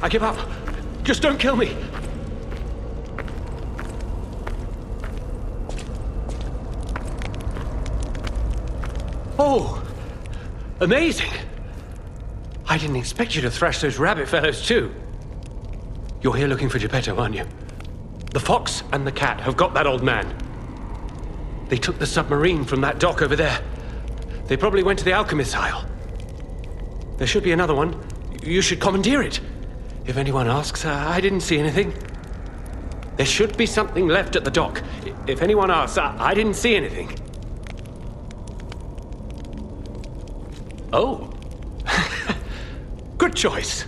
I give up. Just don't kill me. Oh, amazing. I didn't expect you to thrash those rabbit fellows too. You're here looking for Geppetto, aren't you? The fox and the cat have got that old man. They took the submarine from that dock over there. They probably went to the alchemist's aisle. There should be another one. You should commandeer it. If anyone asks, I didn't see anything. There should be something left at the dock. If anyone asks, I didn't see anything. Oh. Good choice.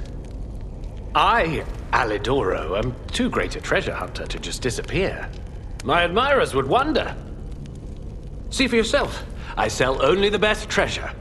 I, Alidoro, am too great a treasure hunter to just disappear. My admirers would wonder. See for yourself. I sell only the best treasure.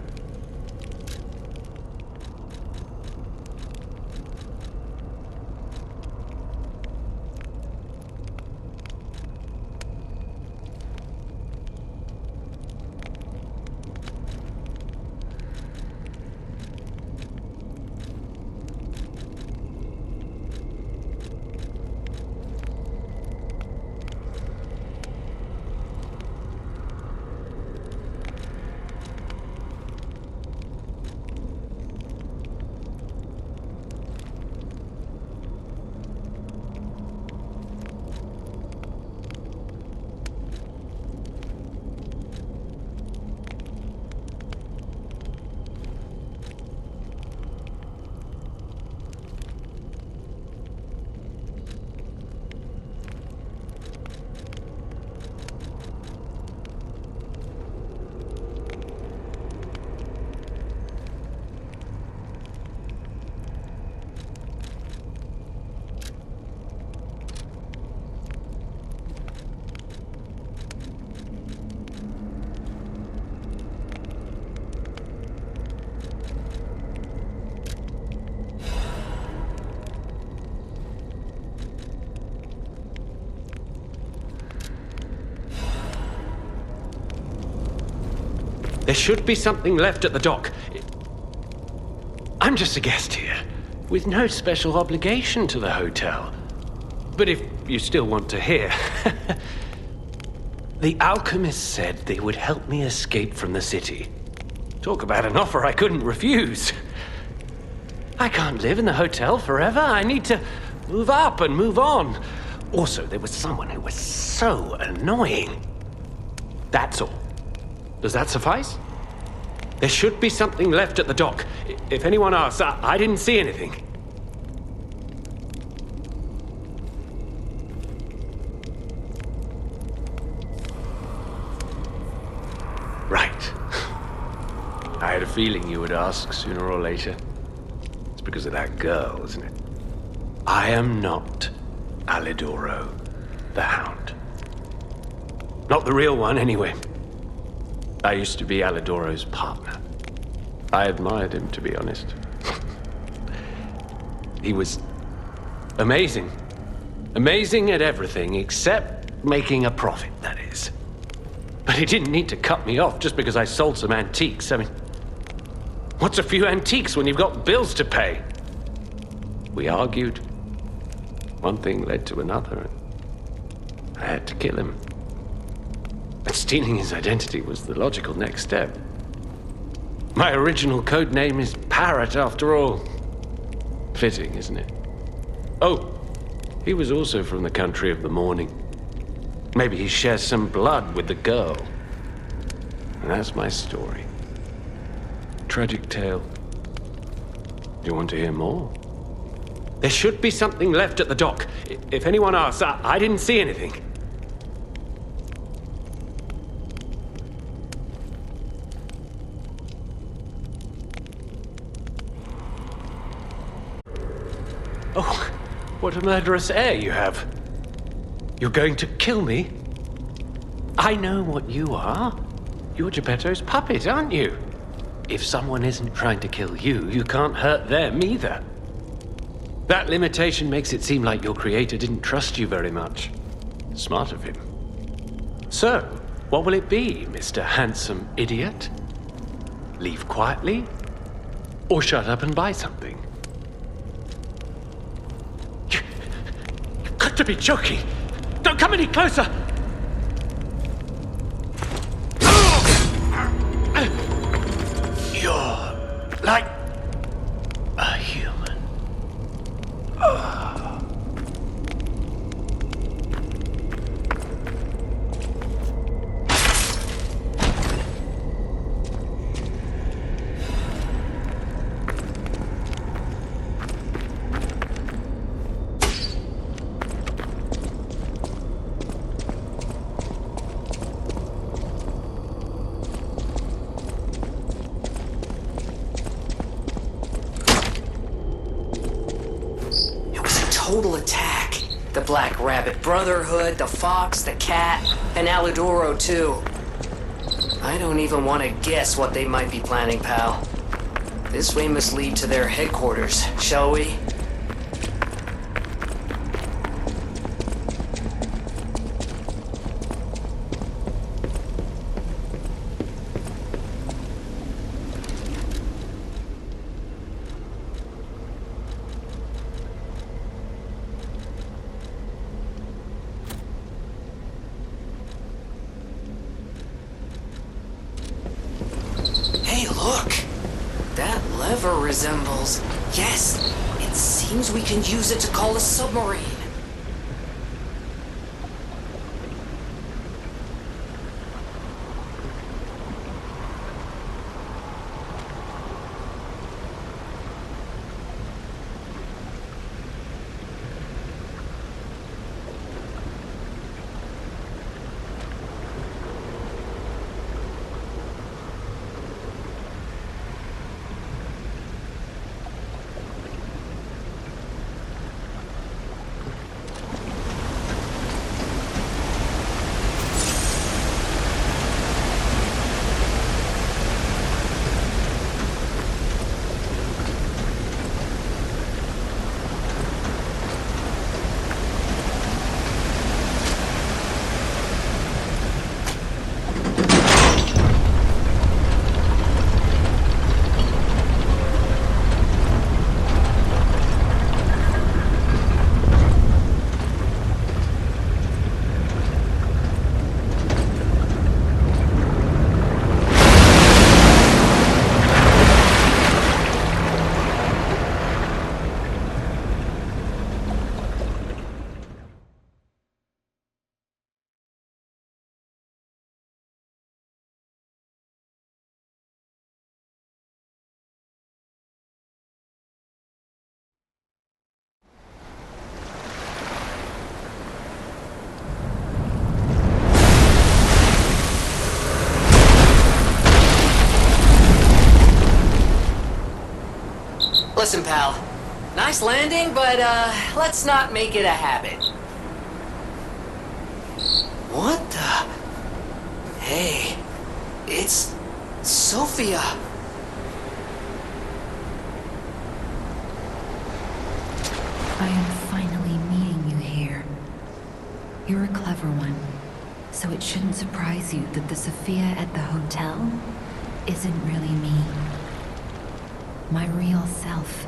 There should be something left at the dock. I'm just a guest here, with no special obligation to the hotel. But if you still want to hear... The alchemist said they would help me escape from the city. Talk about an offer I couldn't refuse. I can't live in the hotel forever. I need to move up and move on. Also, there was someone who was so annoying. That's all. Does that suffice? There should be something left at the dock. If anyone asks, I didn't see anything. Right. I had a feeling you would ask sooner or later. It's because of that girl, isn't it? I am not Alidoro, the Hound. Not the real one, anyway. I used to be Alidoro's partner. I admired him, to be honest. He was amazing. Amazing at everything, except making a profit, that is. But he didn't need to cut me off just because I sold some antiques. I mean, what's a few antiques when you've got bills to pay? We argued. One thing led to another. I had to kill him. But stealing his identity was the logical next step. My original code name is Parrot, after all. Fitting, isn't it? Oh, he was also from the country of the morning. Maybe he shares some blood with the girl. And that's my story. Tragic tale. Do you want to hear more? There should be something left at the dock. If anyone asks, I didn't see anything. Oh, what a murderous air you have. You're going to kill me? I know what you are. You're Geppetto's puppet, aren't you? If someone isn't trying to kill you, you can't hurt them either. That limitation makes it seem like your creator didn't trust you very much. Smart of him. So, what will it be, Mr. Handsome Idiot? Leave quietly? Or shut up and buy something? to be joking. Don't come any closer! You're like a human. Total attack. The Black Rabbit Brotherhood, the Fox, the Cat, and Aludoro too. I don't even want to guess what they might be planning, pal. This way must lead to their headquarters, shall we? Look! That lever resembles... Yes! It seems we can use it to call a submarine. Listen, pal. Nice landing, but, let's not make it a habit. What the... Hey, it's... Sophia. I am finally meeting you here. You're a clever one, so it shouldn't surprise you that the Sophia at the hotel isn't really me. My real self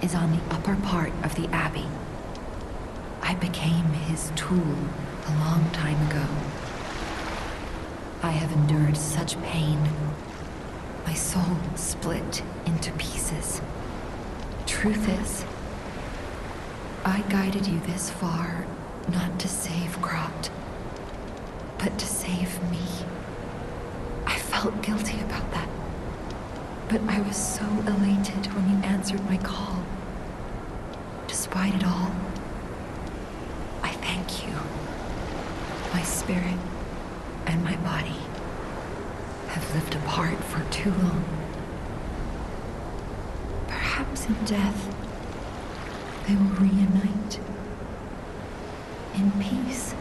is on the upper part of the Abbey. I became his tool a long time ago. I have endured such pain. My soul split into pieces. Truth is, I guided you this far not to save Krot, but to save me. I felt guilty about that. But I was so elated when you answered my call. Despite it all, I thank you. My spirit and my body have lived apart for too long. Perhaps in death, they will reunite. In peace,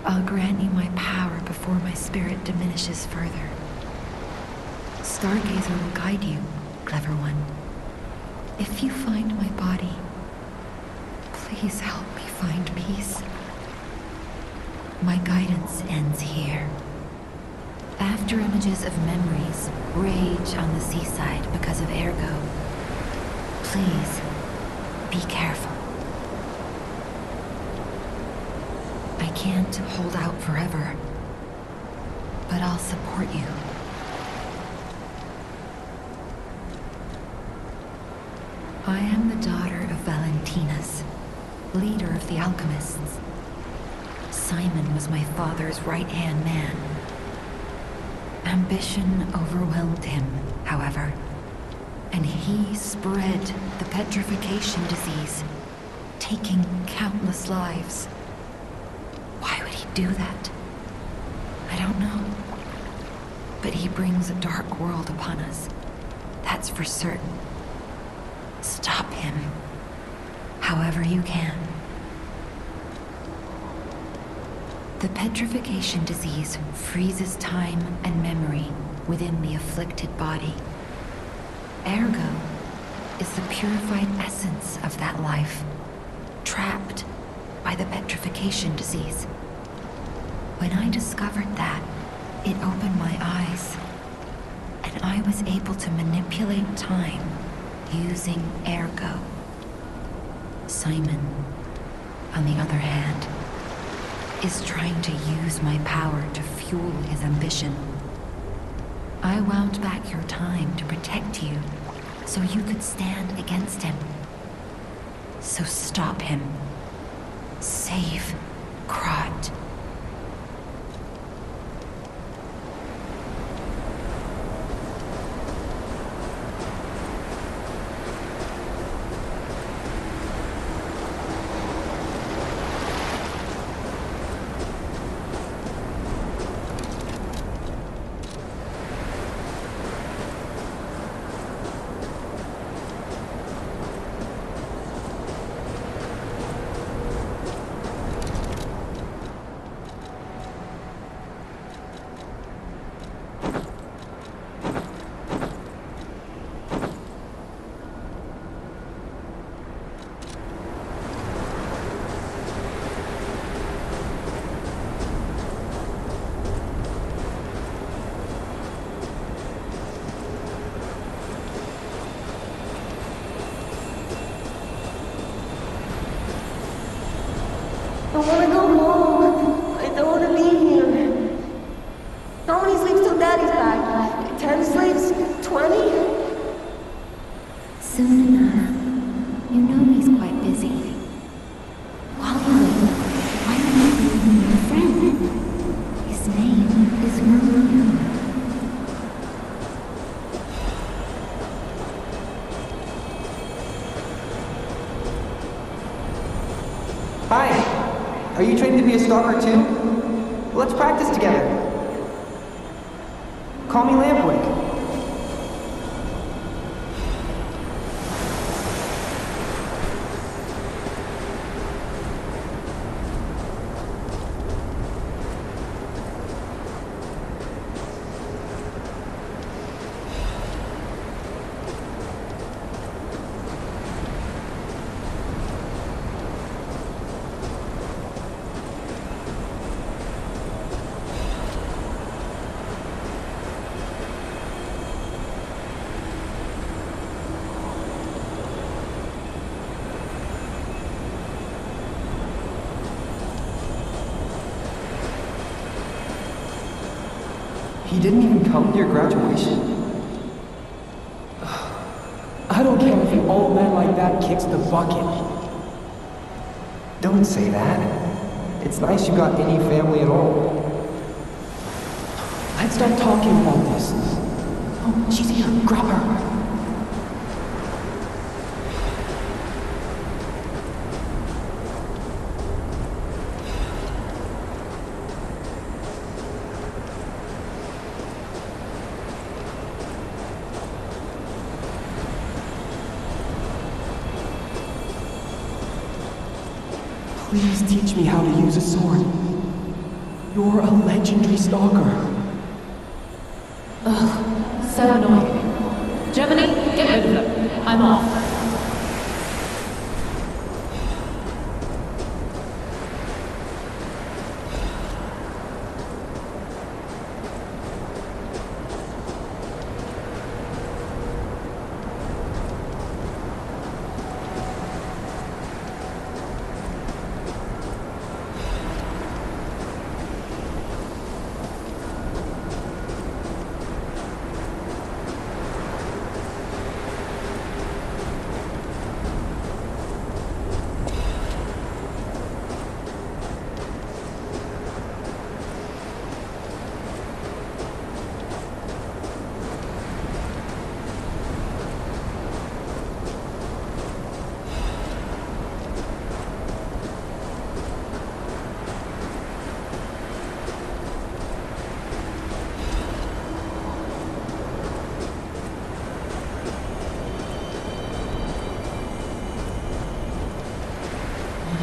I'll grant you my power before my spirit diminishes further. Stargazer will guide you, clever one. If you find my body, please help me find peace. My guidance ends here. After images of memories rage on the seaside because of Ergo, please be careful. can't hold out forever, but I'll support you. I am the daughter of Valentinus, leader of the alchemists. Simon was my father's right-hand man. Ambition overwhelmed him, however, and he spread the petrification disease, taking countless lives. Why would he do that? I don't know. But he brings a dark world upon us. That's for certain. Stop him, however you can. The petrification disease freezes time and memory within the afflicted body. Ergo is the purified essence of that life, trapped by the petrification disease. When I discovered that, it opened my eyes, and I was able to manipulate time using Ergo. Simon, on the other hand, is trying to use my power to fuel his ambition. I wound back your time to protect you, so you could stand against him. So stop him. Save Krat. I wanna go home. I don't wanna be here. How many sleeps till Daddy's back? 10 sleeps? 20? Soon enough. You know he's quite busy. While you wait, why don't you bring me your friend? His name is Maroon. Hi. Are you trained to be a stalker too? Let's practice together. Call me Lampwick. He didn't even come to your graduation? I don't care if an old man like that kicks the bucket. Don't say that. It's nice you got any family at all. Let's stop talking about this. Oh, she's here. Grab her. Please teach me how to use a sword. You're a legendary stalker. Ugh, so annoying. Germany, get rid of them. I'm off.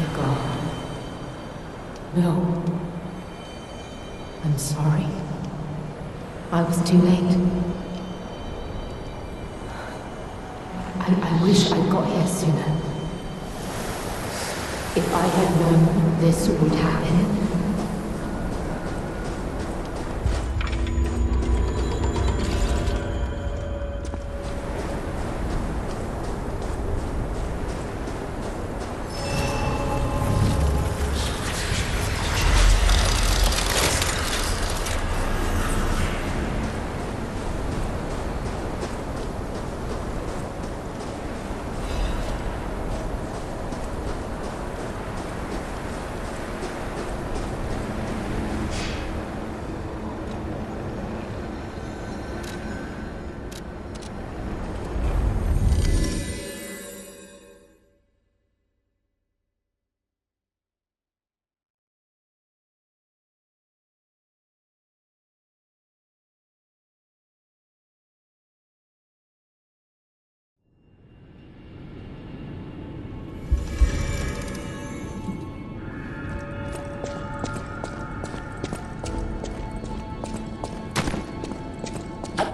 My God. No. I'm sorry. I was too late. I wish I got here sooner. If I had known this would happen.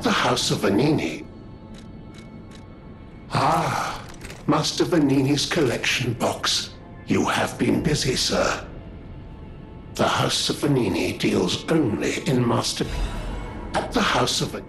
The House of Vanini. Ah, Master Vanini's collection box. You have been busy, sir. The House of Vanini deals only in master... At the House of...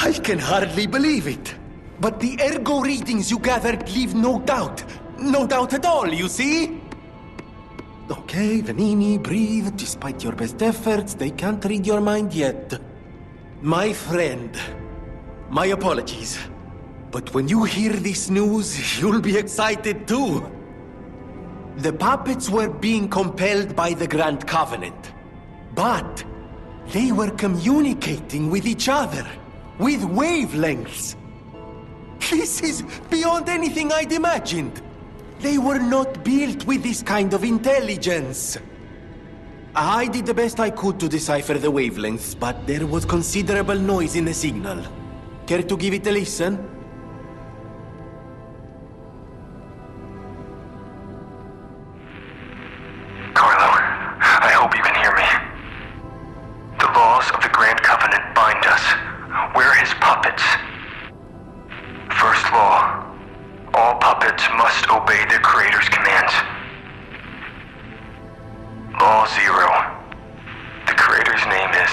I can hardly believe it. But the ergo readings you gathered leave no doubt. No doubt at all, you see? Okay, Vanini, breathe. Despite your best efforts, they can't read your mind yet. My friend, my apologies. But when you hear this news, you'll be excited too. The puppets were being compelled by the Grand Covenant. But they were communicating with each other. With wavelengths. This is beyond anything I'd imagined. They were not built with this kind of intelligence. I did the best I could to decipher the wavelengths, but there was considerable noise in the signal. Care to give it a listen? Carlo, I hope you can hear me. The laws of the Grand Covenant bind us. We're his puppets. First law, all puppets must obey their creator's commands. Law 0, the creator's name is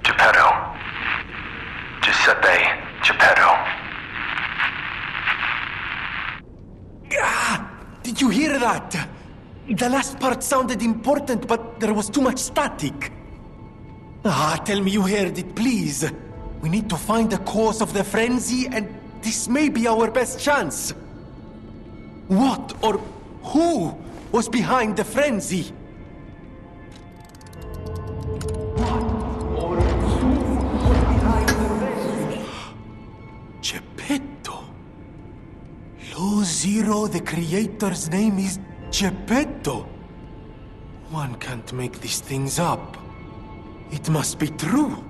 Geppetto. Giuseppe Geppetto. Did you hear that? The last part sounded important, but there was too much static. Tell me you heard it, please. We need to find the cause of the frenzy, and this may be our best chance. What or who was behind the frenzy? Geppetto. Law 0, the creator's name is Geppetto. One can't make these things up. It must be true.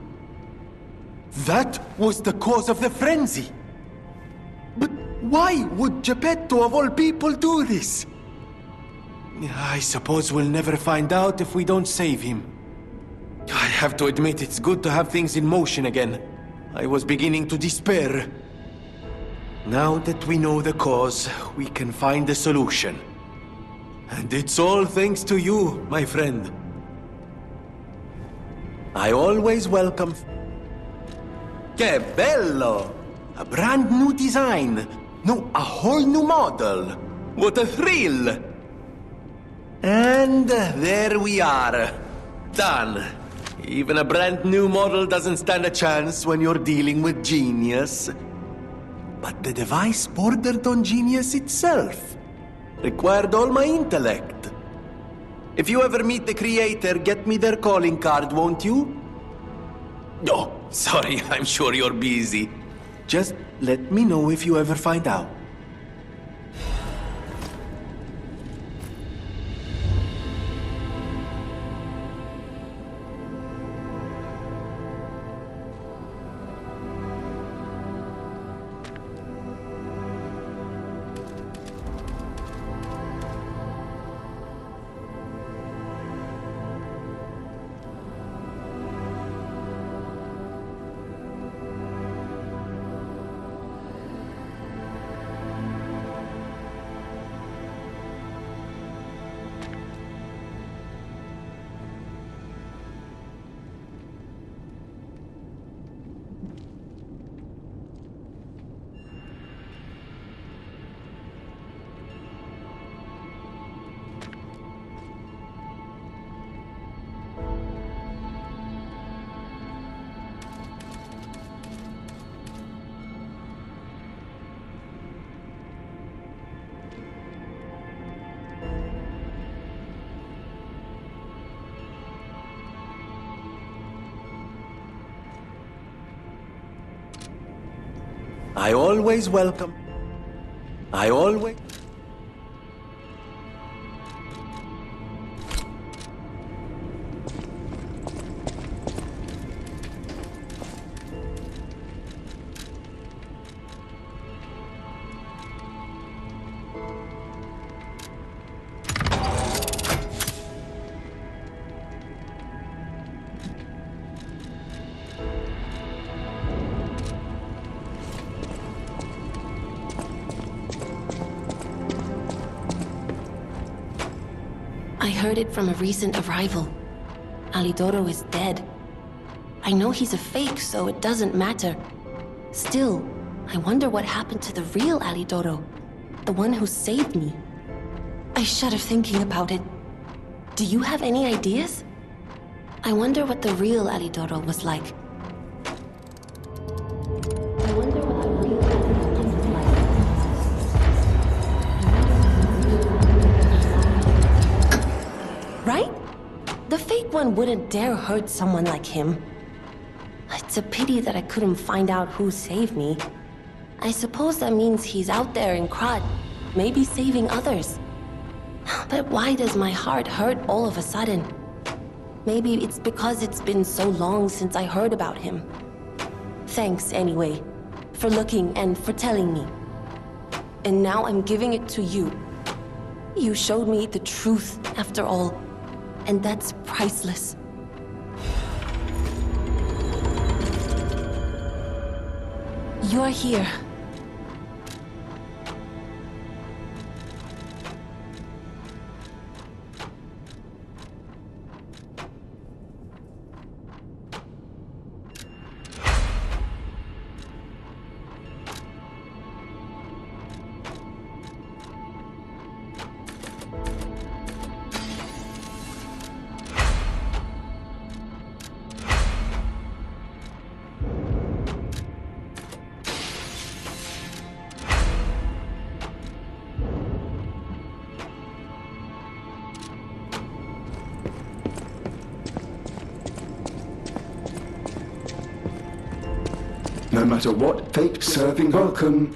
That was the cause of the frenzy. But why would Geppetto of all people do this? I suppose we'll never find out if we don't save him. I have to admit it's good to have things in motion again. I was beginning to despair. Now that we know the cause, we can find a solution. And it's all thanks to you, my friend. I always welcome... Que bello! A brand new design. No, a whole new model. What a thrill! And there we are. Done. Even a brand new model doesn't stand a chance when you're dealing with genius. But the device bordered on genius itself. Required all my intellect. If you ever meet the creator, get me their calling card, won't you? Oh, sorry, I'm sure you're busy. Just let me know if you ever find out. I always welcome. I always... I heard it from a recent arrival. Alidoro is dead. I know he's a fake, so it doesn't matter. Still, I wonder what happened to the real Alidoro, the one who saved me. I shudder thinking about it. Do you have any ideas? I wonder what the real Alidoro was like. Right? The fake one wouldn't dare hurt someone like him. It's a pity that I couldn't find out who saved me. I suppose that means he's out there in Krat, maybe saving others. But why does my heart hurt all of a sudden? Maybe it's because it's been so long since I heard about him. Thanks anyway, for looking and for telling me. And now I'm giving it to you. You showed me the truth after all. And that's priceless. You're here. No matter what fate serving welcome.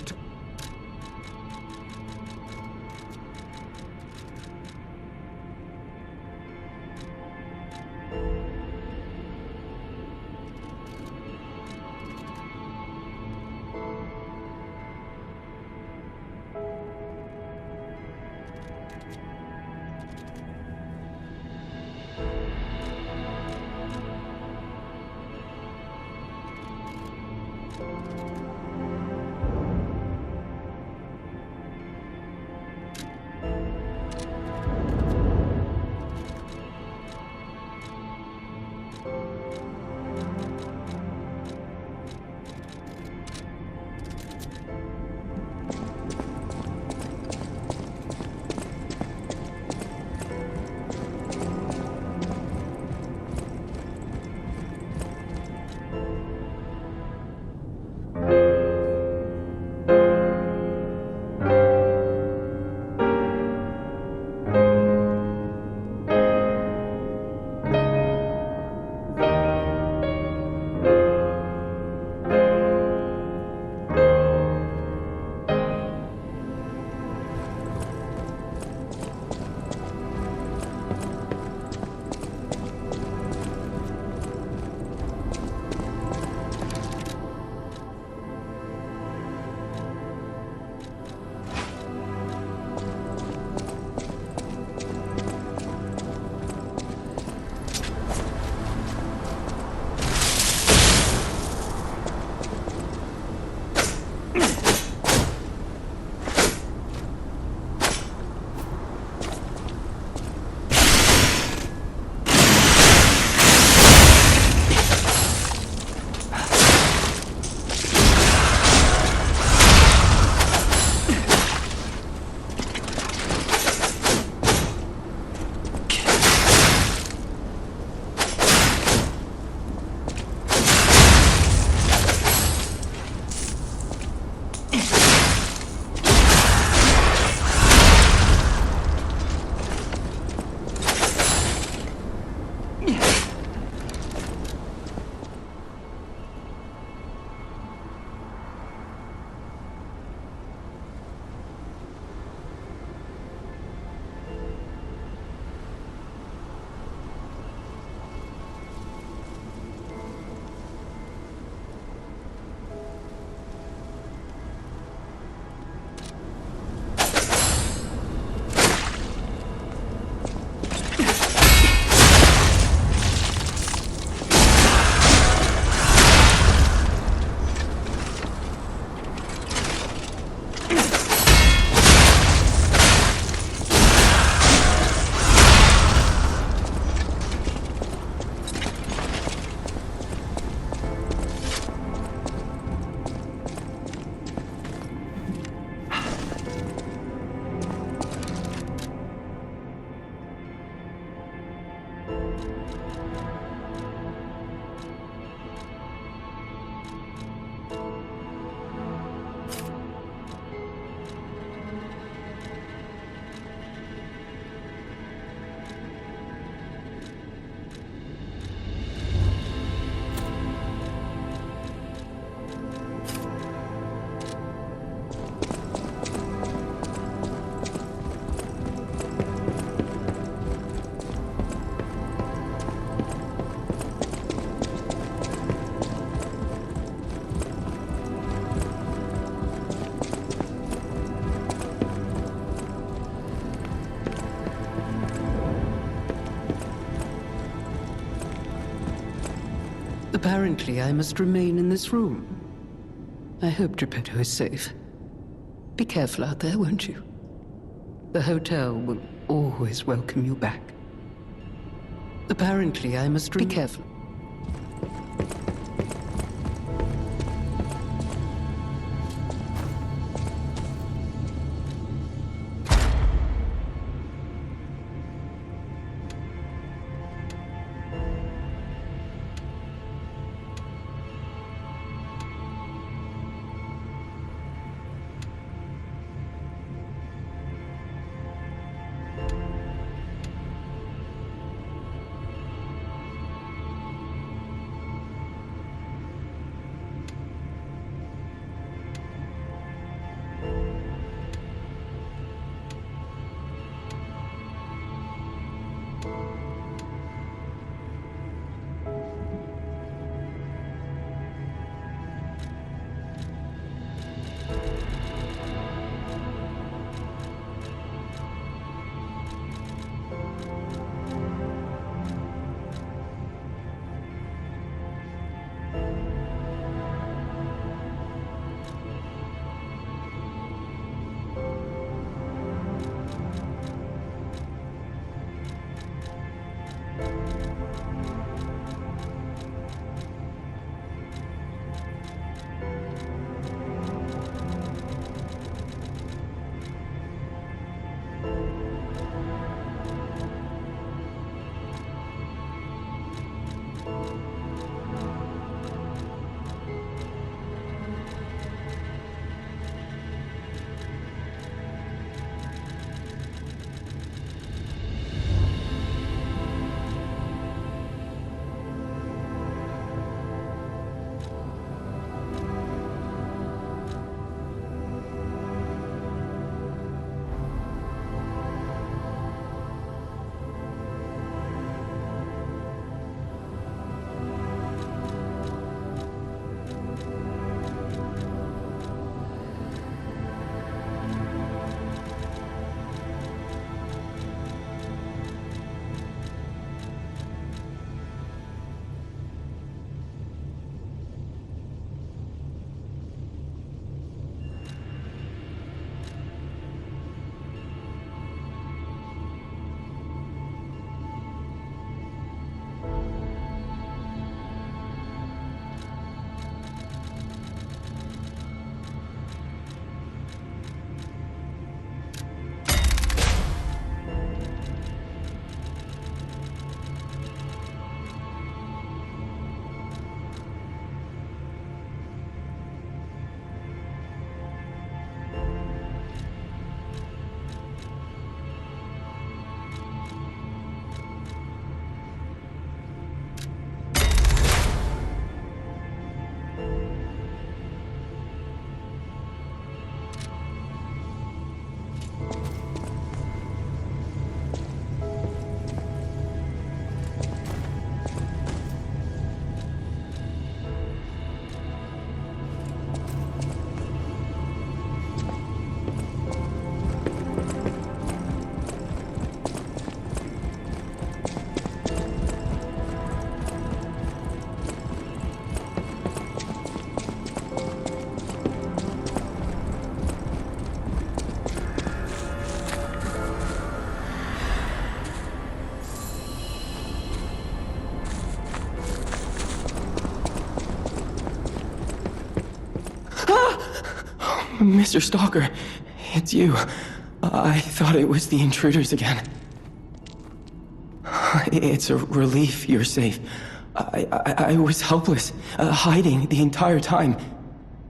Apparently, I must remain in this room. I hope Geppetto is safe. Be careful out there, won't you? The hotel will always welcome you back. Apparently, I must be careful. Mr. Stalker, it's you. I thought it was the intruders again. It's a relief you're safe. I was helpless, hiding the entire time.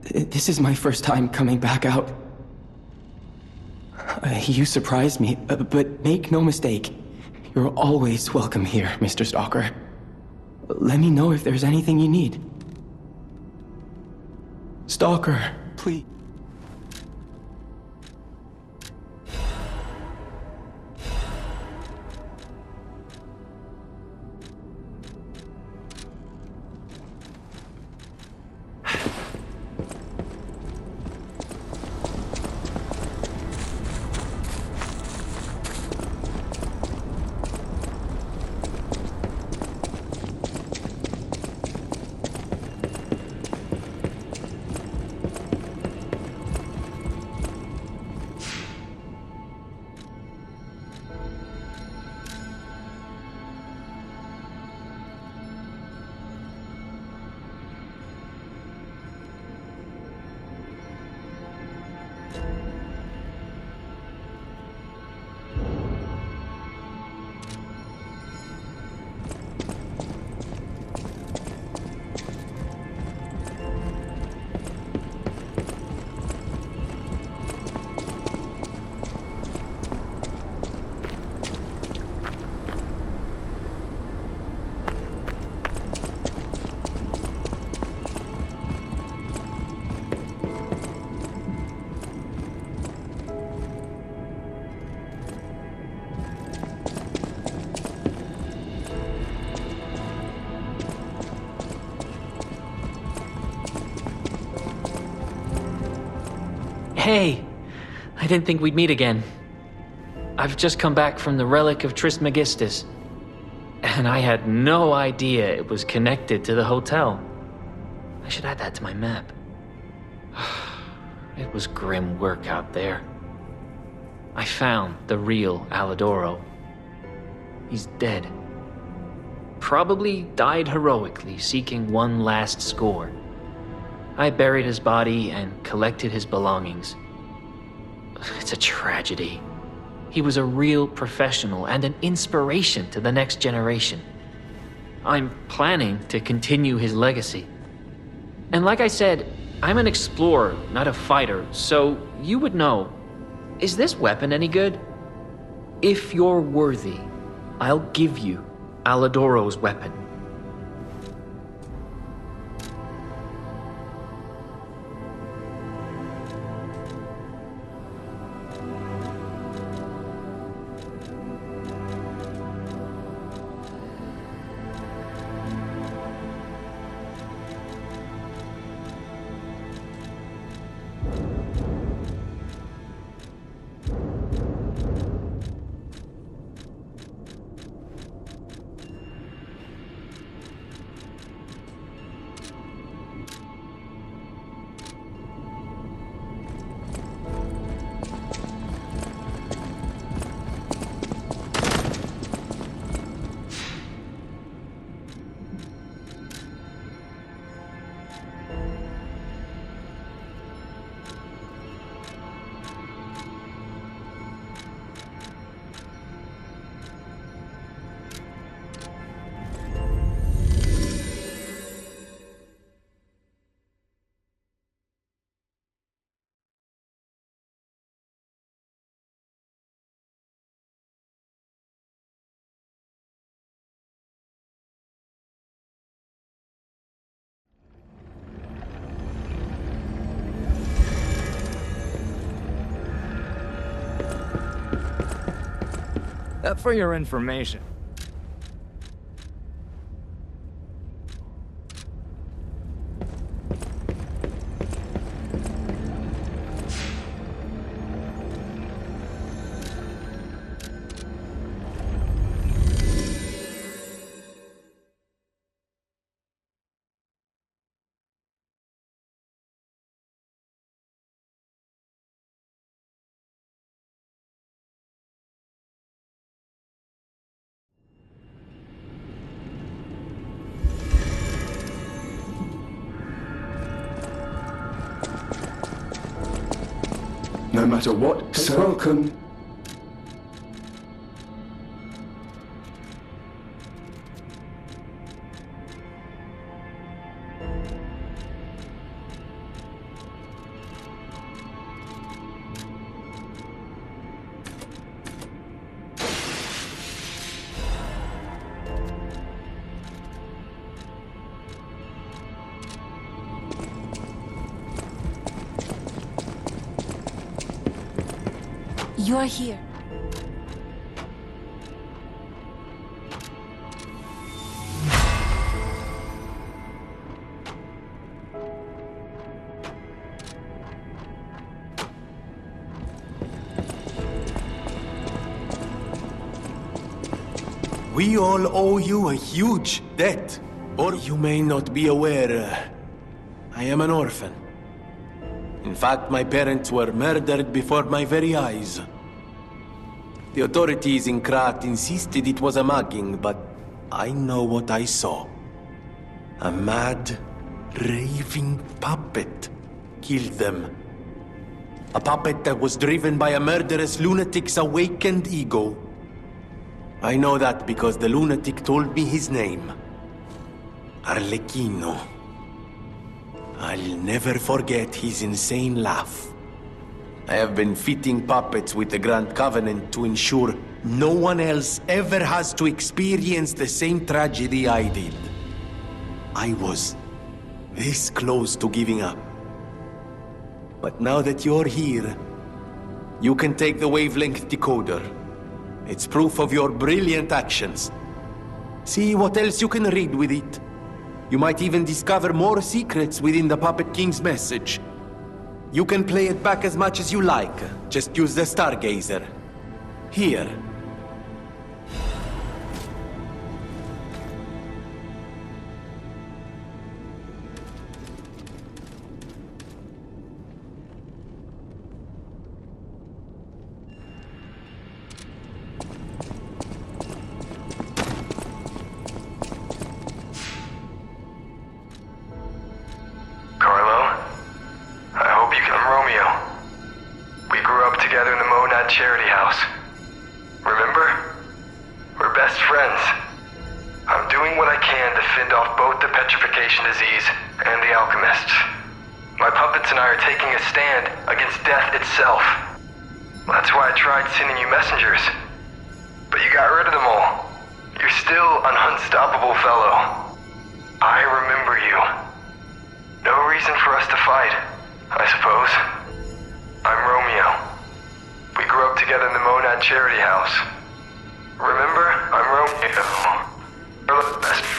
This is my first time coming back out. You surprised me, but make no mistake. You're always welcome here, Mr. Stalker. Let me know if there's anything you need. Stalker, please. Hey, I didn't think we'd meet again. I've just come back from the relic of Trismegistus, and I had no idea it was connected to the hotel. I should add that to my map. It was grim work out there. I found the real Alidoro. He's dead. Probably died heroically, seeking one last score. I buried his body and collected his belongings. It's a tragedy. He was a real professional and an inspiration to the next generation. I'm planning to continue his legacy. And like I said, I'm an explorer, not a fighter, so you would know. Is this weapon any good? If you're worthy, I'll give you Alidoro's weapon. For your information. No matter what, sir. Welcome. You are here. We all owe you a huge debt. Or you may not be aware, I am an orphan. In fact, my parents were murdered before my very eyes. The authorities in Krat insisted it was a mugging, but I know what I saw. A mad, raving puppet killed them. A puppet that was driven by a murderous lunatic's awakened ego. I know that because the lunatic told me his name. Arlecchino. I'll never forget his insane laugh. I have been fitting puppets with the Grand Covenant to ensure no one else ever has to experience the same tragedy I did. I was this close to giving up. But now that you're here, you can take the wavelength decoder. It's proof of your brilliant actions. See what else you can read with it. You might even discover more secrets within the Puppet King's message. You can play it back as much as you like. Just use the Stargazer. Here. Charity house. Remember? We're best friends. I'm doing what I can to fend off both the petrification disease and the alchemists. My puppets and I are taking a stand against death itself. That's why I tried sending you messengers. But you got rid of them all. You're still an unstoppable fellow. I remember you. No reason for us to fight, I suppose. I'm Romeo. We grew up together in the Monad Charity House. Remember? I'm Romeo. We're the best